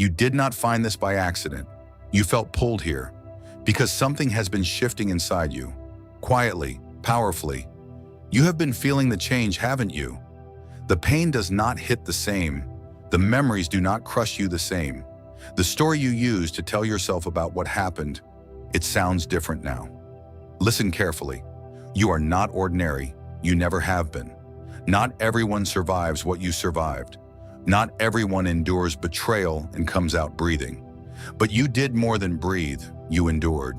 You did not find this by accident. You felt pulled here because something has been shifting inside you. Quietly, powerfully. You have been feeling the change, haven't you? The pain does not hit the same. The memories do not crush you the same. The story you use to tell yourself about what happened, it sounds different now. Listen carefully. You are not ordinary. You never have been. Not everyone survives what you survived. Not everyone endures betrayal and comes out breathing. But you did more than breathe. You endured.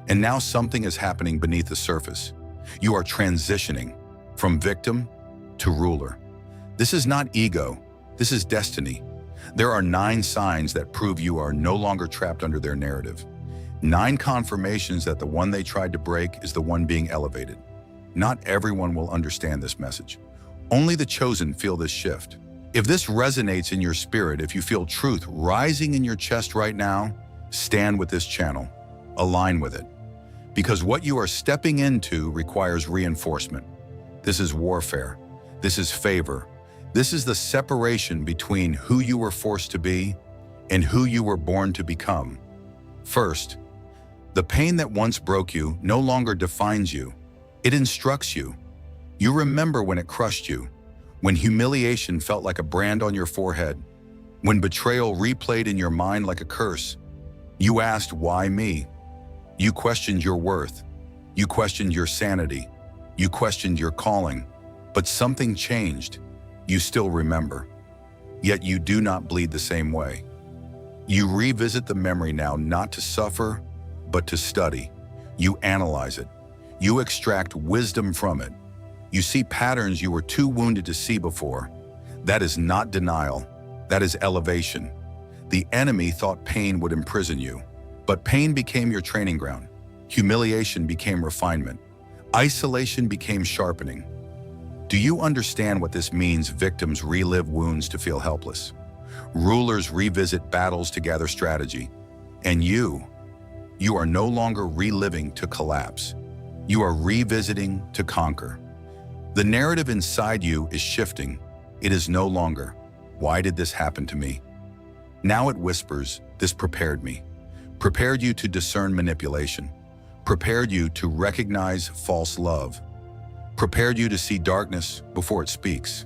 And now something is happening beneath the surface. You are transitioning from victim to ruler. This is not ego. This is destiny. There are 9 signs that prove you are no longer trapped under their narrative. 9 confirmations that the one they tried to break is the one being elevated. Not everyone will understand this message. Only the chosen feel this shift. If this resonates in your spirit, if you feel truth rising in your chest right now, stand with this channel. Align with it. Because what you are stepping into requires reinforcement. This is warfare. This is favor. This is the separation between who you were forced to be and who you were born to become. First, the pain that once broke you no longer defines you. It instructs you. You remember when it crushed you, when humiliation felt like a brand on your forehead, when betrayal replayed in your mind like a curse. You asked, why me? You questioned your worth. You questioned your sanity. You questioned your calling. But something changed. You still remember. Yet you do not bleed the same way. You revisit the memory now not to suffer, but to study. You analyze it. You extract wisdom from it. You see patterns you were too wounded to see before. That is not denial. That is elevation. The enemy thought pain would imprison you, but pain became your training ground. Humiliation became refinement. Isolation became sharpening. Do you understand what this means? Victims relive wounds to feel helpless. Rulers revisit battles to gather strategy. And you are no longer reliving to collapse. You are revisiting to conquer. The narrative inside you is shifting. It is no longer, why did this happen to me? Now it whispers, this prepared me. Prepared you to discern manipulation. Prepared you to recognize false love. Prepared you to see darkness before it speaks.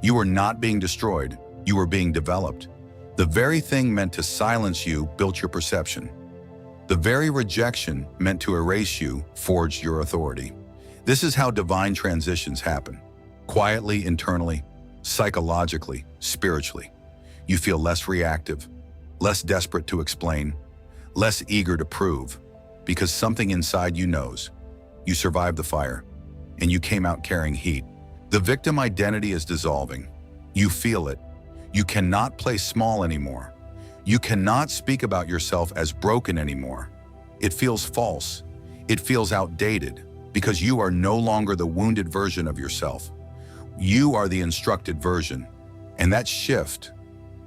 You are not being destroyed. You are being developed. The very thing meant to silence you built your perception. The very rejection meant to erase you forged your authority. This is how divine transitions happen. Quietly, internally, psychologically, spiritually. You feel less reactive, less desperate to explain, less eager to prove, because something inside you knows. You survived the fire, and you came out carrying heat. The victim identity is dissolving. You feel it. You cannot play small anymore. You cannot speak about yourself as broken anymore. It feels false. It feels outdated because you are no longer the wounded version of yourself. You are the instructed version. And that shift,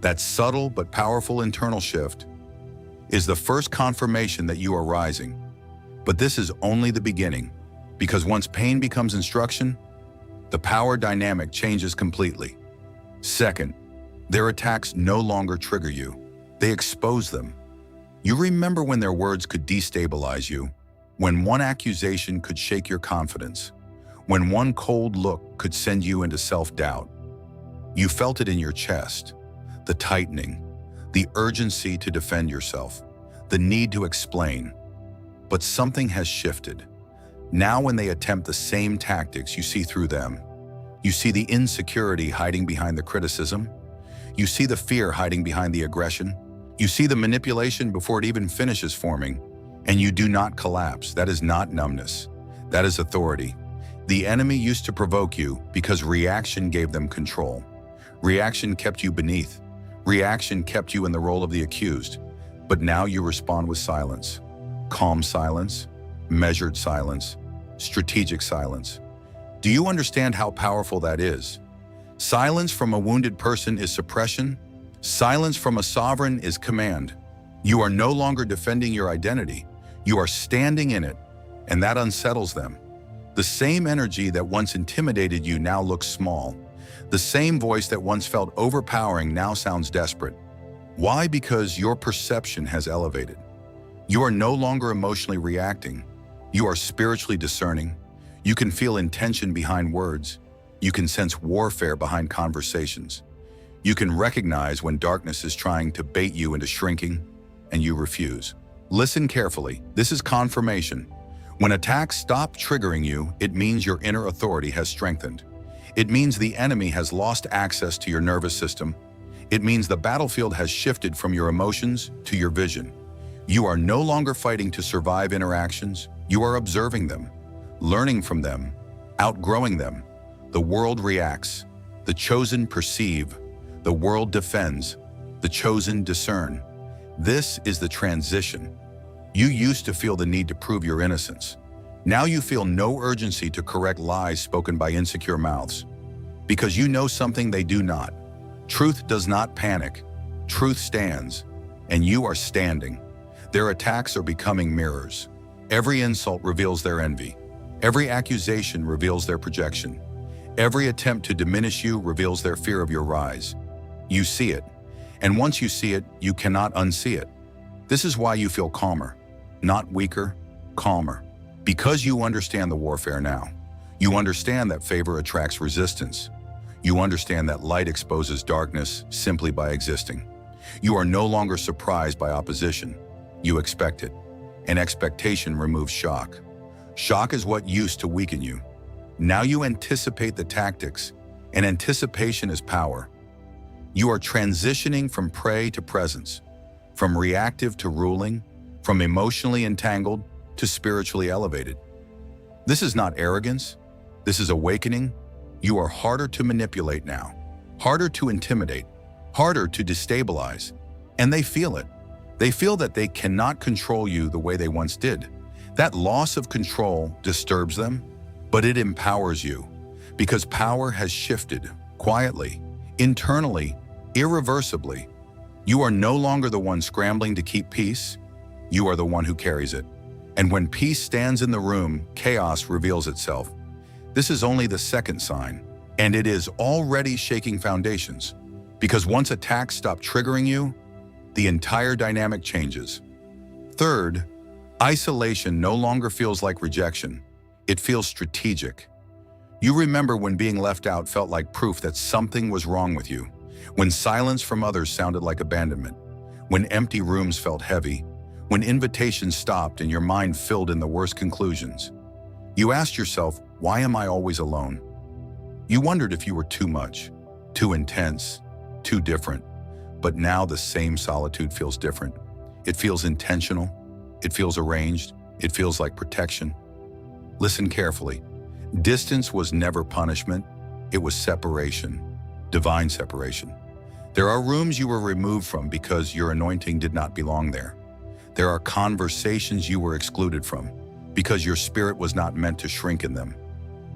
that subtle but powerful internal shift, is the first confirmation that you are rising. But this is only the beginning, because once pain becomes instruction, the power dynamic changes completely. Second, their attacks no longer trigger you. They expose them. You remember when their words could destabilize you, when one accusation could shake your confidence, when one cold look could send you into self-doubt. You felt it in your chest, the tightening, the urgency to defend yourself, the need to explain. But something has shifted. Now when they attempt the same tactics, you see through them. You see the insecurity hiding behind the criticism. You see the fear hiding behind the aggression. You see the manipulation before it even finishes forming. And you do not collapse. That is not numbness. That is authority. The enemy used to provoke you because reaction gave them control. Reaction kept you beneath. Reaction kept you in the role of the accused. But now you respond with silence. Calm silence, measured silence, strategic silence. Do you understand how powerful that is? Silence from a wounded person is suppression. Silence from a sovereign is command. You are no longer defending your identity. You are standing in it, and that unsettles them. The same energy that once intimidated you now looks small. The same voice that once felt overpowering now sounds desperate. Why? Because your perception has elevated. You are no longer emotionally reacting. You are spiritually discerning. You can feel intention behind words. You can sense warfare behind conversations. You can recognize when darkness is trying to bait you into shrinking, and you refuse. Listen carefully. This is confirmation. When attacks stop triggering you, it means your inner authority has strengthened. It means the enemy has lost access to your nervous system. It means the battlefield has shifted from your emotions to your vision. You are no longer fighting to survive interactions. You are observing them, learning from them, outgrowing them. The world reacts. The chosen perceive. The world defends. The chosen discern. This is the transition. You used to feel the need to prove your innocence. Now you feel no urgency to correct lies spoken by insecure mouths, because you know something they do not. Truth does not panic. Truth stands, and you are standing. Their attacks are becoming mirrors. Every insult reveals their envy. Every accusation reveals their projection. Every attempt to diminish you reveals their fear of your rise. You see it, and once you see it, you cannot unsee it. This is why you feel calmer, not weaker, calmer. Because you understand the warfare now. You understand that favor attracts resistance. You understand that light exposes darkness simply by existing. You are no longer surprised by opposition. You expect it. And expectation removes shock. Shock is what used to weaken you. Now you anticipate the tactics, and anticipation is power. You are transitioning from prey to presence, from reactive to ruling, from emotionally entangled to spiritually elevated. This is not arrogance. This is awakening. You are harder to manipulate now, harder to intimidate, harder to destabilize. And they feel it. They feel that they cannot control you the way they once did. That loss of control disturbs them, but it empowers you, because power has shifted quietly, internally, irreversibly. You are no longer the one scrambling to keep peace. You are the one who carries it. And when peace stands in the room, chaos reveals itself. This is only the second sign, and it is already shaking foundations. Because once attacks stop triggering you, the entire dynamic changes. Third, isolation no longer feels like rejection. It feels strategic. You remember when being left out felt like proof that something was wrong with you, when silence from others sounded like abandonment, when empty rooms felt heavy, when invitations stopped and your mind filled in the worst conclusions. You asked yourself, why am I always alone? You wondered if you were too much, too intense, too different. But now the same solitude feels different. It feels intentional. It feels arranged. It feels like protection. Listen carefully. Distance was never punishment. It was separation, divine separation. There are rooms you were removed from because your anointing did not belong there. There are conversations you were excluded from because your spirit was not meant to shrink in them.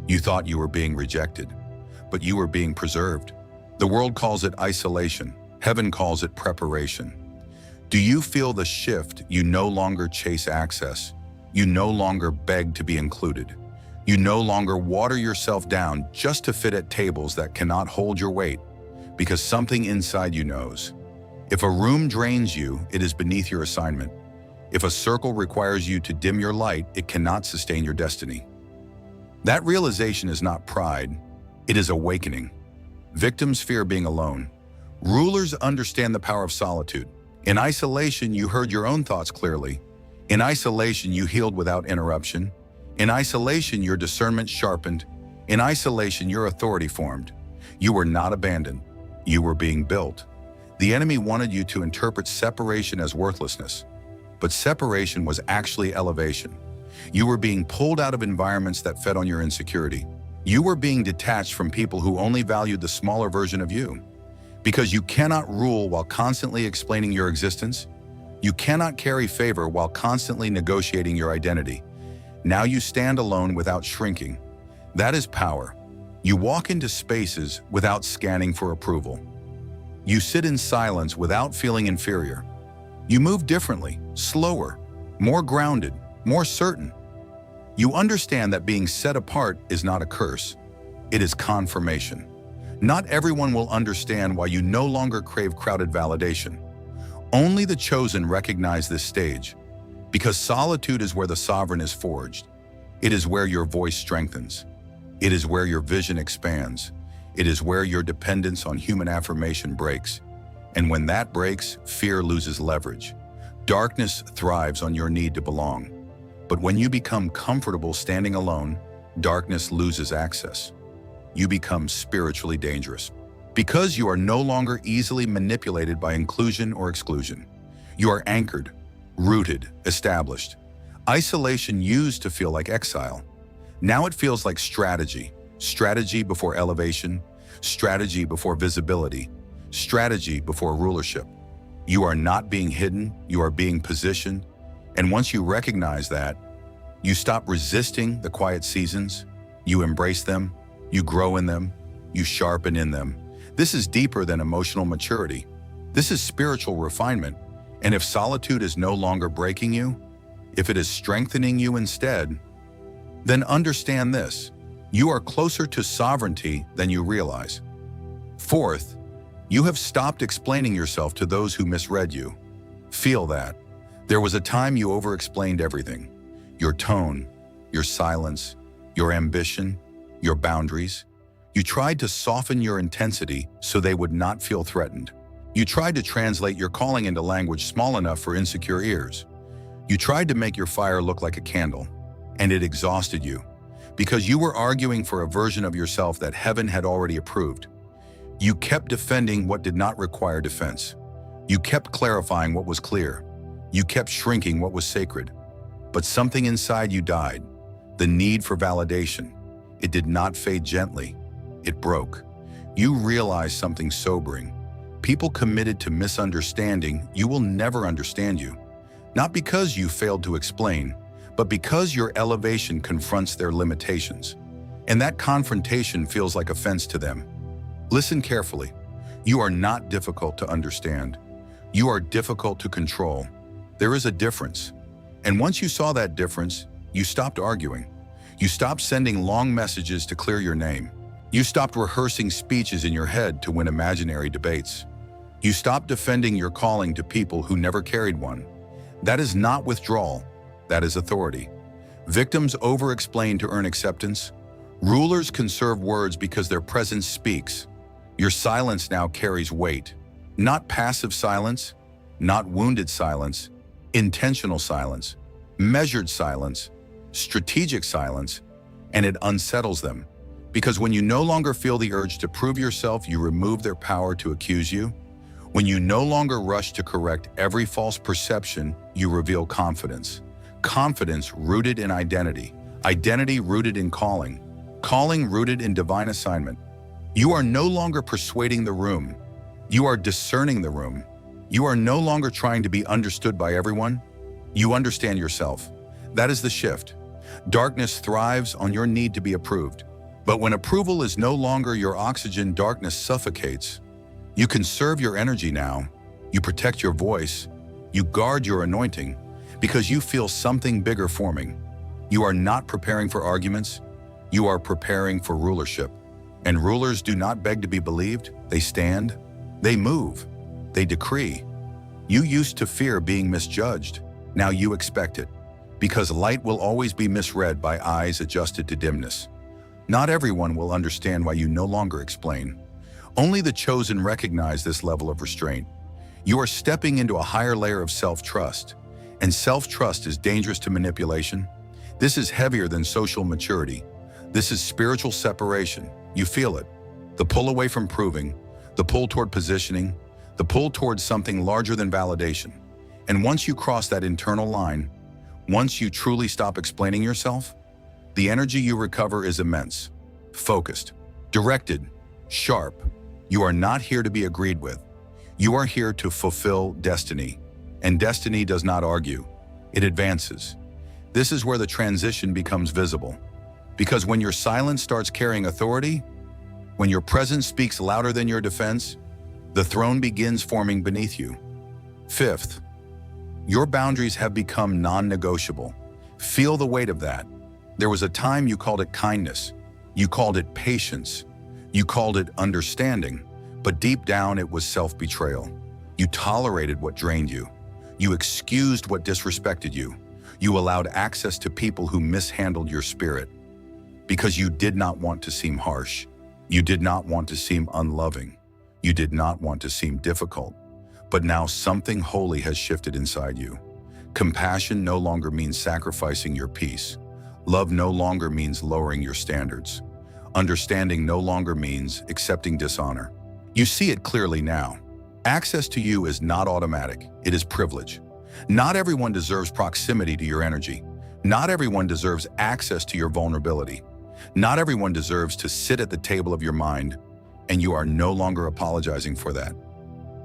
You thought you were being rejected, but you were being preserved. The world calls it isolation. Heaven calls it preparation. Do you feel the shift? You no longer chase access. You no longer beg to be included. You no longer water yourself down just to fit at tables that cannot hold your weight, because something inside you knows. If a room drains you, it is beneath your assignment. If a circle requires you to dim your light, it cannot sustain your destiny. That realization is not pride, it is awakening. Victims fear being alone. Rulers understand the power of solitude. In isolation, you heard your own thoughts clearly. In isolation, you healed without interruption. In isolation, your discernment sharpened. In isolation, your authority formed. You were not abandoned. You were being built. The enemy wanted you to interpret separation as worthlessness, but separation was actually elevation. You were being pulled out of environments that fed on your insecurity. You were being detached from people who only valued the smaller version of you. Because you cannot rule while constantly explaining your existence. You cannot carry favor while constantly negotiating your identity. Now you stand alone without shrinking. That is power. You walk into spaces without scanning for approval. You sit in silence without feeling inferior. You move differently, slower, more grounded, more certain. You understand that being set apart is not a curse. It is confirmation. Not everyone will understand why you no longer crave crowded validation, Only the chosen recognize this stage, because solitude is where the sovereign is forged. It is where your voice strengthens. It is where your vision expands. It is where your dependence on human affirmation breaks. And when that breaks, fear loses leverage. Darkness thrives on your need to belong. But when you become comfortable standing alone, darkness loses access. You become spiritually dangerous. Because you are no longer easily manipulated by inclusion or exclusion. You are anchored, rooted, established. Isolation used to feel like exile. Now it feels like strategy. Strategy before elevation, strategy before visibility, strategy before rulership. You are not being hidden, you are being positioned. And once you recognize that, you stop resisting the quiet seasons, you embrace them, you grow in them, you sharpen in them. This is deeper than emotional maturity. This is spiritual refinement. And if solitude is no longer breaking you, if it is strengthening you instead, then understand this: you are closer to sovereignty than you realize. Fourth, you have stopped explaining yourself to those who misread you. Feel that. There was a time you over-explained everything. Your tone, your silence, your ambition, your boundaries. You tried to soften your intensity so they would not feel threatened. You tried to translate your calling into language small enough for insecure ears. You tried to make your fire look like a candle, and it exhausted you, because you were arguing for a version of yourself that heaven had already approved. You kept defending what did not require defense. You kept clarifying what was clear. You kept shrinking what was sacred. But something inside you died, the need for validation. It did not fade gently. It broke. You realized something sobering. People committed to misunderstanding you will never understand you. Not because you failed to explain, but because your elevation confronts their limitations. And that confrontation feels like offense to them. Listen carefully. You are not difficult to understand. You are difficult to control. There is a difference. And once you saw that difference, you stopped arguing. You stopped sending long messages to clear your name. You stopped rehearsing speeches in your head to win imaginary debates. You stopped defending your calling to people who never carried one. That is not withdrawal. That is authority. Victims over-explain to earn acceptance. Rulers conserve words because their presence speaks. Your silence now carries weight. Not passive silence, not wounded silence, intentional silence, measured silence, strategic silence, and it unsettles them. Because when you no longer feel the urge to prove yourself, you remove their power to accuse you. When you no longer rush to correct every false perception, you reveal confidence. Confidence rooted in identity. Identity rooted in calling. Calling rooted in divine assignment. You are no longer persuading the room. You are discerning the room. You are no longer trying to be understood by everyone. You understand yourself. That is the shift. Darkness thrives on your need to be approved. But when approval is no longer your oxygen, darkness suffocates. You conserve your energy now. You protect your voice. You guard your anointing because you feel something bigger forming. You are not preparing for arguments. You are preparing for rulership. And rulers do not beg to be believed. They stand. They move. They decree. You used to fear being misjudged. Now you expect it. Because light will always be misread by eyes adjusted to dimness. Not everyone will understand why you no longer explain. Only the chosen recognize this level of restraint. You are stepping into a higher layer of self-trust. And self-trust is dangerous to manipulation. This is heavier than social maturity. This is spiritual separation. You feel it. The pull away from proving, the pull toward positioning, the pull towards something larger than validation. And once you cross that internal line, once you truly stop explaining yourself, the energy you recover is immense, focused, directed, sharp. You are not here to be agreed with. You are here to fulfill destiny. And destiny does not argue. It advances. This is where the transition becomes visible. Because when your silence starts carrying authority, when your presence speaks louder than your defense, the throne begins forming beneath you. Fifth, your boundaries have become non-negotiable. Feel the weight of that. There was a time you called it kindness. You called it patience. You called it understanding. But deep down, it was self-betrayal. You tolerated what drained you. You excused what disrespected you. You allowed access to people who mishandled your spirit because you did not want to seem harsh. You did not want to seem unloving. You did not want to seem difficult. But now something holy has shifted inside you. Compassion no longer means sacrificing your peace. Love no longer means lowering your standards. Understanding no longer means accepting dishonor. You see it clearly now. Access to you is not automatic, it is privilege. Not everyone deserves proximity to your energy. Not everyone deserves access to your vulnerability. Not everyone deserves to sit at the table of your mind, and you are no longer apologizing for that.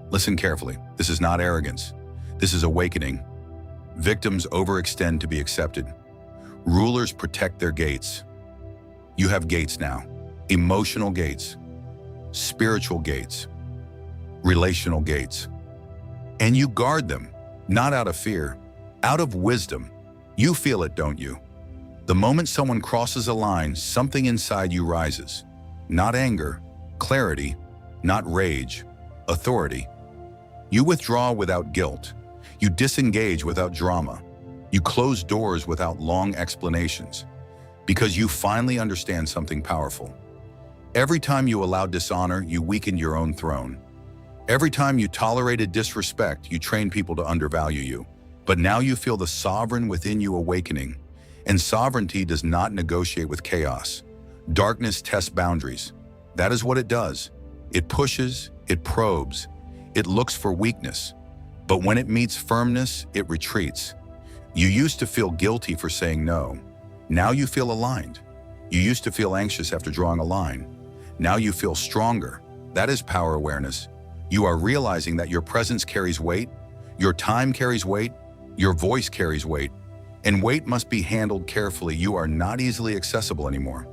Listen carefully. This is not arrogance. This is awakening. Victims overextend to be accepted. Rulers protect their gates. You have gates now. Emotional gates, spiritual gates, relational gates. And you guard them, not out of fear, out of wisdom. You feel it, don't you? The moment someone crosses a line, something inside you rises. Not anger, clarity, not rage, authority. You withdraw without guilt. You disengage without drama. You close doors without long explanations. Because you finally understand something powerful. Every time you allowed dishonor, you weakened your own throne. Every time you tolerated disrespect, you trained people to undervalue you. But now you feel the sovereign within you awakening. And sovereignty does not negotiate with chaos. Darkness tests boundaries. That is what it does. It pushes, it probes, it looks for weakness. But when it meets firmness, it retreats. You used to feel guilty for saying no. Now you feel aligned. You used to feel anxious after drawing a line. Now you feel stronger. That is power awareness. You are realizing that your presence carries weight, your time carries weight, your voice carries weight. And weight must be handled carefully. You are not easily accessible anymore.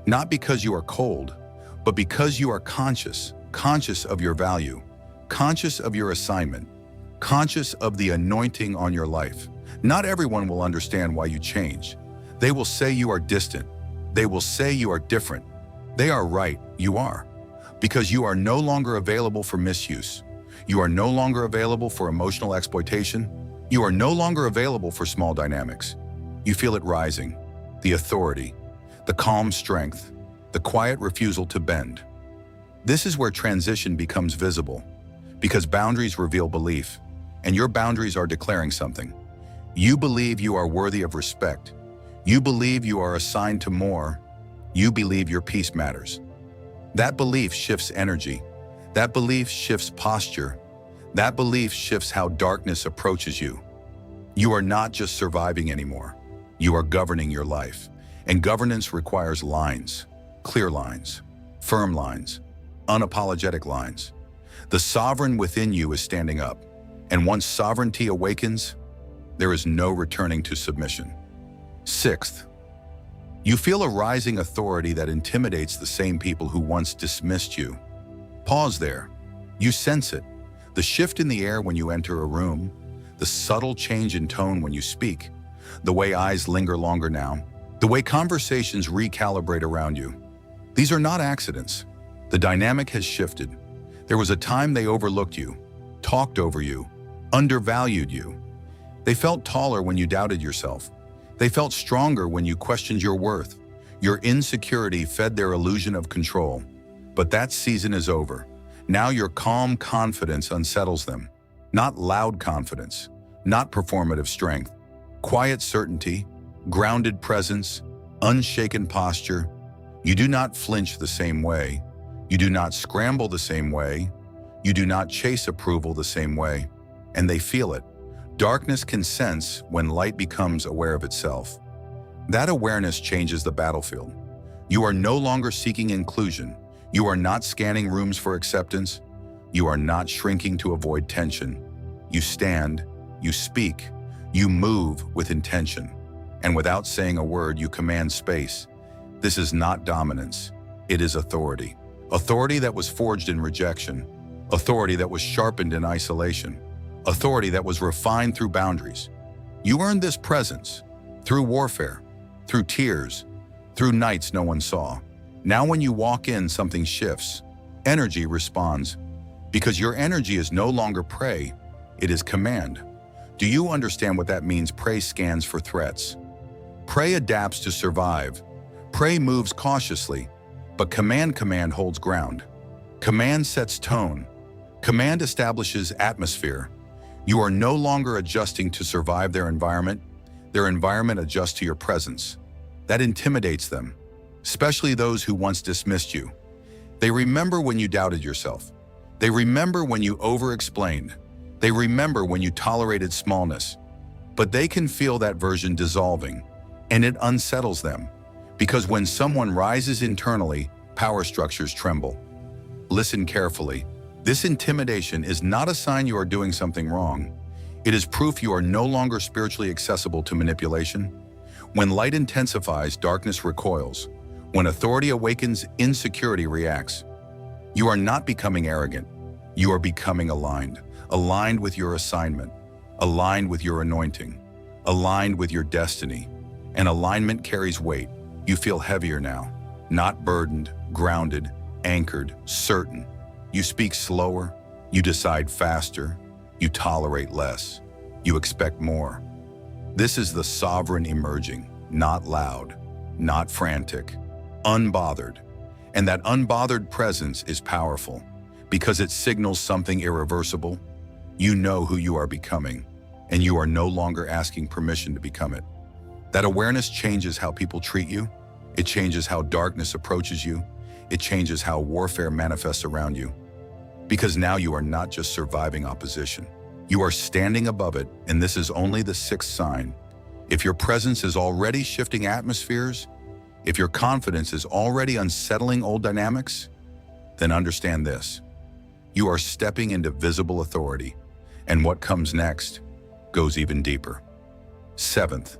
Not because you are cold, but because you are conscious of your value, conscious of your assignment, conscious of the anointing on your life. Not everyone will understand why you change. They will say you are distant. They will say you are different. They are right, you are. Because you are no longer available for misuse. You are no longer available for emotional exploitation. You are no longer available for small dynamics. You feel it rising, the authority, the calm strength, the quiet refusal to bend. This is where transition becomes visible, because boundaries reveal belief, and your boundaries are declaring something. You believe you are worthy of respect. You believe you are assigned to more. You believe your peace matters. That belief shifts energy. That belief shifts posture. That belief shifts how darkness approaches you. You are not just surviving anymore. You are governing your life. And governance requires lines, clear lines, firm lines, unapologetic lines. The sovereign within you is standing up. And once sovereignty awakens, there is no returning to submission. Sixth, you feel a rising authority that intimidates the same people who once dismissed you. Pause there. You sense it. The shift in the air when you enter a room, the subtle change in tone when you speak, the way eyes linger longer now, the way conversations recalibrate around you. These are not accidents. The dynamic has shifted. There was a time they overlooked you, talked over you, undervalued you. They felt taller when you doubted yourself. They felt stronger when you questioned your worth. Your insecurity fed their illusion of control. But that season is over. Now your calm confidence unsettles them. Not loud confidence, not performative strength. Quiet certainty, grounded presence, unshaken posture. You do not flinch the same way. You do not scramble the same way. You do not chase approval the same way. And they feel it. Darkness can sense when light becomes aware of itself. That awareness changes the battlefield. You are no longer seeking inclusion. You are not scanning rooms for acceptance. You are not shrinking to avoid tension. You stand, you speak, you move with intention. And without saying a word, you command space. This is not dominance. It is authority. Authority that was forged in rejection. Authority that was sharpened in isolation. Authority that was refined through boundaries. You earned this presence through warfare, through tears, through nights no one saw. Now when you walk in, something shifts. Energy responds. Because your energy is no longer prey, it is command. Do you understand what that means? Prey scans for threats. Prey adapts to survive. Prey moves cautiously, but command holds ground. Command sets tone. Command establishes atmosphere. You are no longer adjusting to survive their environment adjusts to your presence. That intimidates them, especially those who once dismissed you. They remember when you doubted yourself. They remember when you over-explained. They remember when you tolerated smallness. But they can feel that version dissolving, and it unsettles them. Because when someone rises internally, power structures tremble. Listen carefully. This intimidation is not a sign you are doing something wrong. It is proof you are no longer spiritually accessible to manipulation. When light intensifies, darkness recoils. When authority awakens, insecurity reacts. You are not becoming arrogant. You are becoming aligned. Aligned with your assignment. Aligned with your anointing. Aligned with your destiny. And alignment carries weight. You feel heavier now. Not burdened, grounded, anchored, certain. You speak slower. You decide faster. You tolerate less. You expect more. This is the sovereign emerging, not loud, not frantic, unbothered. And that unbothered presence is powerful because it signals something irreversible. You know who you are becoming, and you are no longer asking permission to become it. That awareness changes how people treat you. It changes how darkness approaches you. It changes how warfare manifests around you. Because now you are not just surviving opposition. You are standing above it, and this is only the sixth sign. If your presence is already shifting atmospheres, if your confidence is already unsettling old dynamics, then understand this. You are stepping into visible authority, and what comes next goes even deeper. Seventh,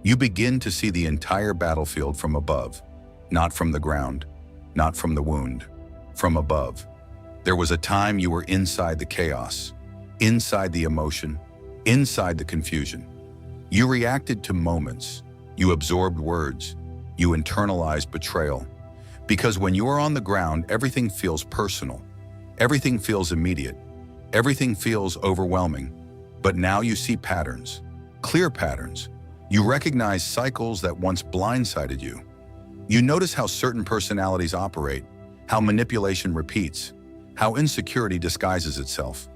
you begin to see the entire battlefield from above, not from the ground, not from the wound, from above. There was a time you were inside the chaos, inside the emotion, inside the confusion. You reacted to moments, you absorbed words, you internalized betrayal. Because when you are on the ground, everything feels personal, everything feels immediate, everything feels overwhelming. But now you see patterns, clear patterns. You recognize cycles that once blindsided you. You notice how certain personalities operate, how manipulation repeats, how insecurity disguises itself.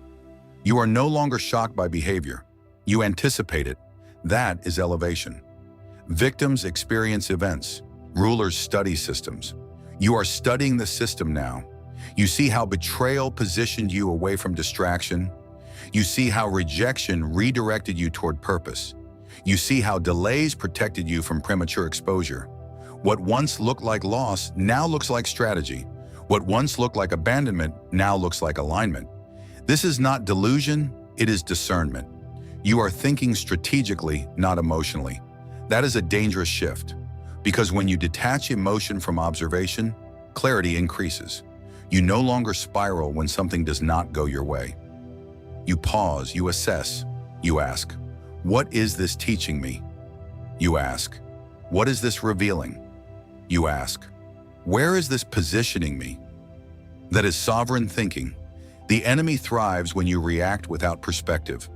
You are no longer shocked by behavior. You anticipate it. That is elevation. Victims experience events. Rulers study systems. You are studying the system now. You see how betrayal positioned you away from distraction. You see how rejection redirected you toward purpose. You see how delays protected you from premature exposure. What once looked like loss now looks like strategy. What once looked like abandonment now looks like alignment. This is not delusion, it is discernment. You are thinking strategically, not emotionally. That is a dangerous shift, because when you detach emotion from observation, clarity increases. You no longer spiral when something does not go your way. You pause, you assess, you ask, what is this teaching me? You ask, what is this revealing? You ask, where is this positioning me? That is sovereign thinking. The enemy thrives when you react without perspective.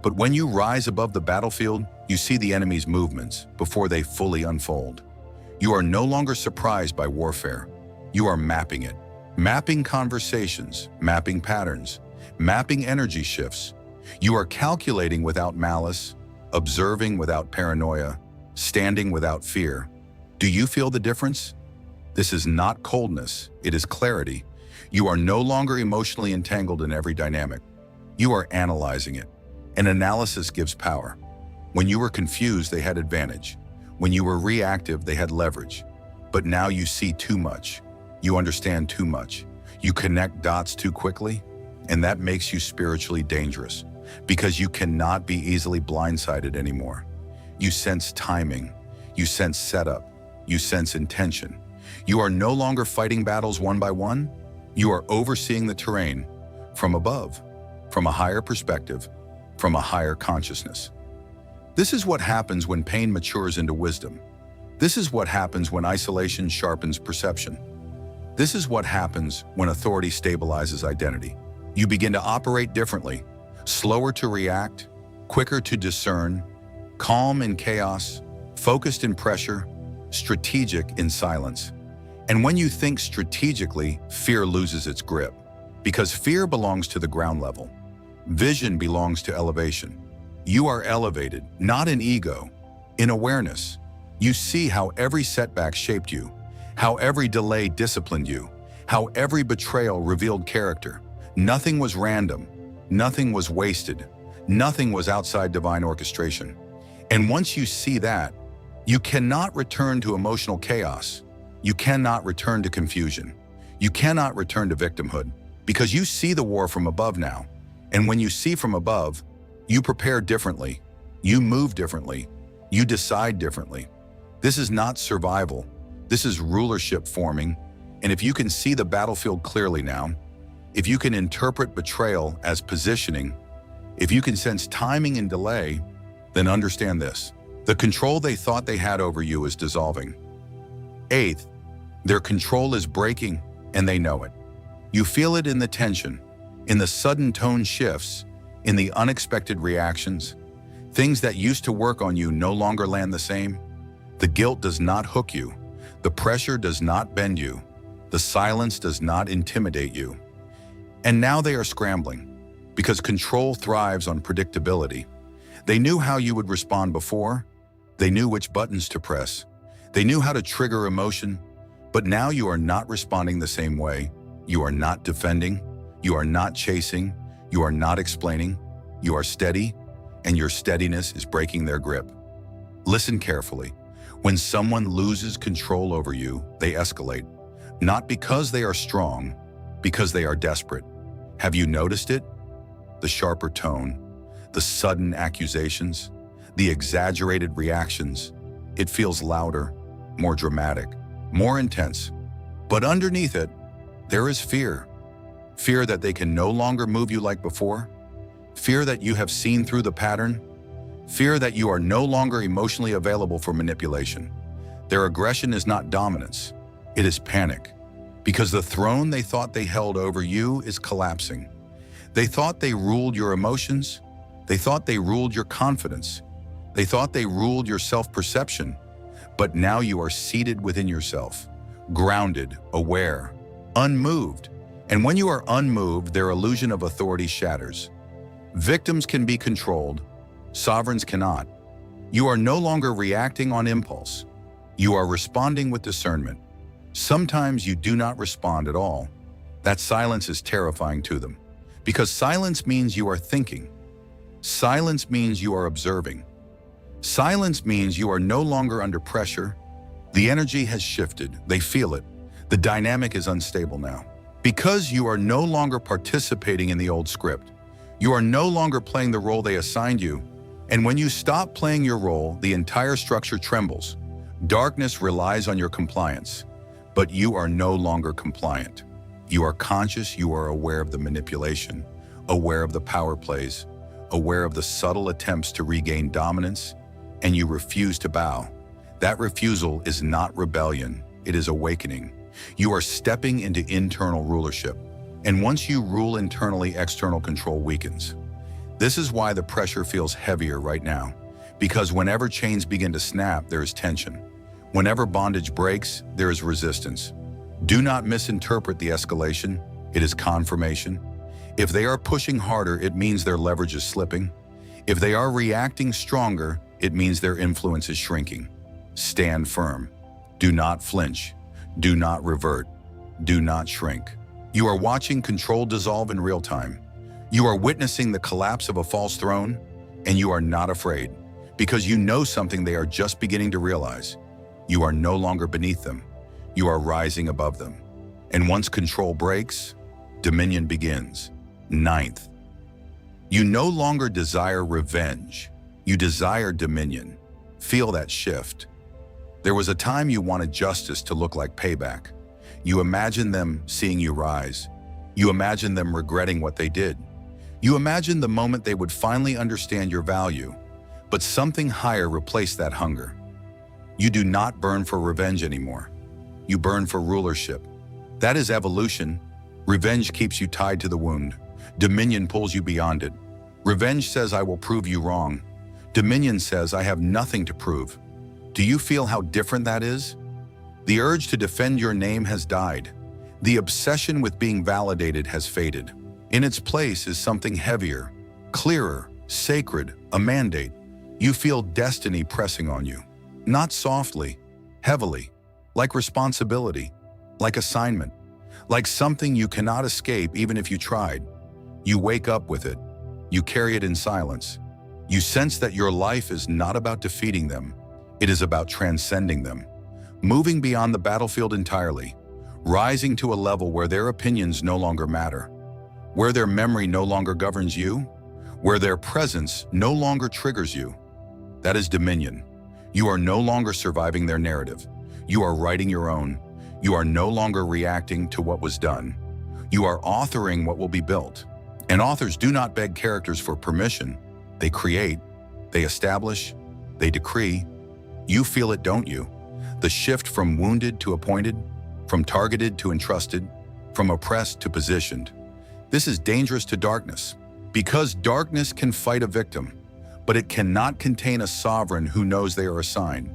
But when you rise above the battlefield, you see the enemy's movements before they fully unfold. You are no longer surprised by warfare. You are mapping it. Mapping conversations, mapping patterns, mapping energy shifts. You are calculating without malice, observing without paranoia, standing without fear. Do you feel the difference? This is not coldness, it is clarity. You are no longer emotionally entangled in every dynamic. You are analyzing it. An analysis gives power. When you were confused, they had advantage. When you were reactive, they had leverage. But now you see too much. You understand too much. You connect dots too quickly, and that makes you spiritually dangerous because you cannot be easily blindsided anymore. You sense timing. You sense setup. You sense intention. You are no longer fighting battles one by one. You are overseeing the terrain from above, from a higher perspective, from a higher consciousness. This is what happens when pain matures into wisdom. This is what happens when isolation sharpens perception. This is what happens when authority stabilizes identity. You begin to operate differently, slower to react, quicker to discern, calm in chaos, focused in pressure, strategic in silence. And when you think strategically, fear loses its grip, because fear belongs to the ground level. Vision belongs to elevation. You are elevated, not in ego, in awareness. You see how every setback shaped you, how every delay disciplined you, how every betrayal revealed character. Nothing was random, nothing was wasted, nothing was outside divine orchestration. And once you see that, you cannot return to emotional chaos. You cannot return to confusion. You cannot return to victimhood, because you see the war from above now. And when you see from above, you prepare differently, you move differently, you decide differently. This is not survival. This is rulership forming. And if you can see the battlefield clearly now, if you can interpret betrayal as positioning, if you can sense timing and delay, then understand this. The control they thought they had over you is dissolving. Eighth, their control is breaking and they know it. You feel it in the tension, in the sudden tone shifts, in the unexpected reactions. Things that used to work on you no longer land the same. The guilt does not hook you. The pressure does not bend you. The silence does not intimidate you. And now they are scrambling, because control thrives on predictability. They knew how you would respond before. They knew which buttons to press. They knew how to trigger emotion. But now you are not responding the same way. You are not defending. You are not chasing. You are not explaining. You are steady, and your steadiness is breaking their grip. Listen carefully. When someone loses control over you, they escalate. Not because they are strong, because they are desperate. Have you noticed it? The sharper tone, the sudden accusations, the exaggerated reactions. It feels louder, more dramatic, more intense. But underneath it, there is fear. Fear that they can no longer move you like before. Fear that you have seen through the pattern. Fear that you are no longer emotionally available for manipulation. Their aggression is not dominance, it is panic. Because the throne they thought they held over you is collapsing. They thought they ruled your emotions. They thought they ruled your confidence. They thought they ruled your self-perception. But now you are seated within yourself, grounded, aware, unmoved. And when you are unmoved, their illusion of authority shatters. Victims can be controlled. Sovereigns cannot. You are no longer reacting on impulse. You are responding with discernment. Sometimes you do not respond at all. That silence is terrifying to them, because silence means you are thinking. Silence means you are observing. Silence means you are no longer under pressure. The energy has shifted. They feel it. The dynamic is unstable now. Because you are no longer participating in the old script. You are no longer playing the role they assigned you. And when you stop playing your role, the entire structure trembles. Darkness relies on your compliance. But you are no longer compliant. You are conscious, you are aware of the manipulation, aware of the power plays, aware of the subtle attempts to regain dominance, and you refuse to bow. That refusal is not rebellion, it is awakening. You are stepping into internal rulership. And once you rule internally, external control weakens. This is why the pressure feels heavier right now, because whenever chains begin to snap, there is tension. Whenever bondage breaks, there is resistance. Do not misinterpret the escalation. It is confirmation. If they are pushing harder, it means their leverage is slipping. If they are reacting stronger, it means their influence is shrinking. Stand firm. Do not flinch. Do not revert. Do not shrink. You are watching control dissolve in real time. You are witnessing the collapse of a false throne, and you are not afraid, because you know something they are just beginning to realize. You are no longer beneath them. You are rising above them. And once control breaks, dominion begins. Ninth, you no longer desire revenge. You desire dominion. Feel that shift. There was a time you wanted justice to look like payback. You imagined them seeing you rise. You imagined them regretting what they did. You imagined the moment they would finally understand your value. But something higher replaced that hunger. You do not burn for revenge anymore. You burn for rulership. That is evolution. Revenge keeps you tied to the wound. Dominion pulls you beyond it. Revenge says, I will prove you wrong. Dominion says, I have nothing to prove. Do you feel how different that is? The urge to defend your name has died. The obsession with being validated has faded. In its place is something heavier, clearer, sacred, a mandate. You feel destiny pressing on you. Not softly, heavily, like responsibility, like assignment, like something you cannot escape even if you tried. You wake up with it. You carry it in silence. You sense that your life is not about defeating them. It is about transcending them, moving beyond the battlefield entirely, rising to a level where their opinions no longer matter, where their memory no longer governs you, where their presence no longer triggers you. That is dominion. You are no longer surviving their narrative. You are writing your own. You are no longer reacting to what was done. You are authoring what will be built. And authors do not beg characters for permission. They create, they establish, they decree. You feel it, don't you? The shift from wounded to appointed, from targeted to entrusted, from oppressed to positioned. This is dangerous to darkness, because darkness can fight a victim, but it cannot contain a sovereign who knows they are assigned.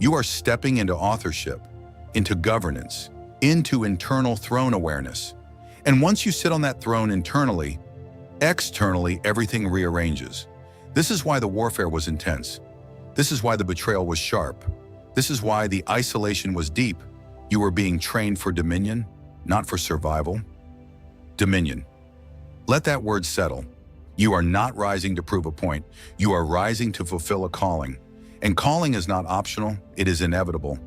You are stepping into authorship, into governance, into internal throne awareness. And once you sit on that throne internally, externally everything rearranges. This is why the warfare was intense. This is why the betrayal was sharp. This is why the isolation was deep. You were being trained for dominion, not for survival. Dominion. Let that word settle. You are not rising to prove a point. You are rising to fulfill a calling. And calling is not optional, it is inevitable.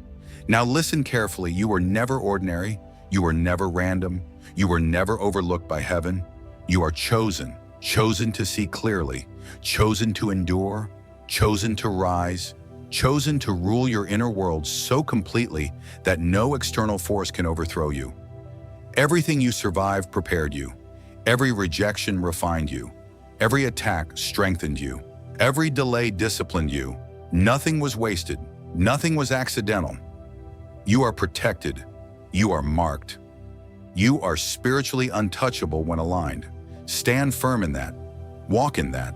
Now listen carefully. You were never ordinary. You were never random. You were never overlooked by heaven. You are chosen, chosen to see clearly, chosen to endure, chosen to rise, chosen to rule your inner world so completely that no external force can overthrow you. Everything you survived prepared you. Every rejection refined you. Every attack strengthened you. Every delay disciplined you. Nothing was wasted. Nothing was accidental. You are protected. You are marked. You are spiritually untouchable when aligned. Stand firm in that. Walk in that.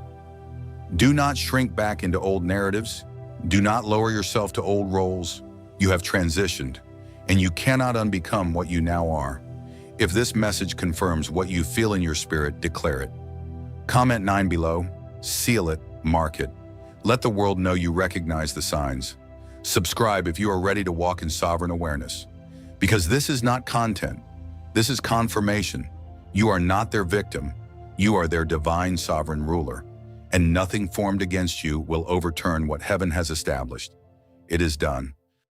Do not shrink back into old narratives. Do not lower yourself to old roles. You have transitioned, and you cannot unbecome what you now are. If this message confirms what you feel in your spirit, declare it. Comment 9 below, seal it, mark it. Let the world know you recognize the signs. Subscribe if you are ready to walk in sovereign awareness. Because this is not content. This is confirmation. You are not their victim. You are their divine sovereign ruler. And nothing formed against you will overturn what heaven has established. It is done.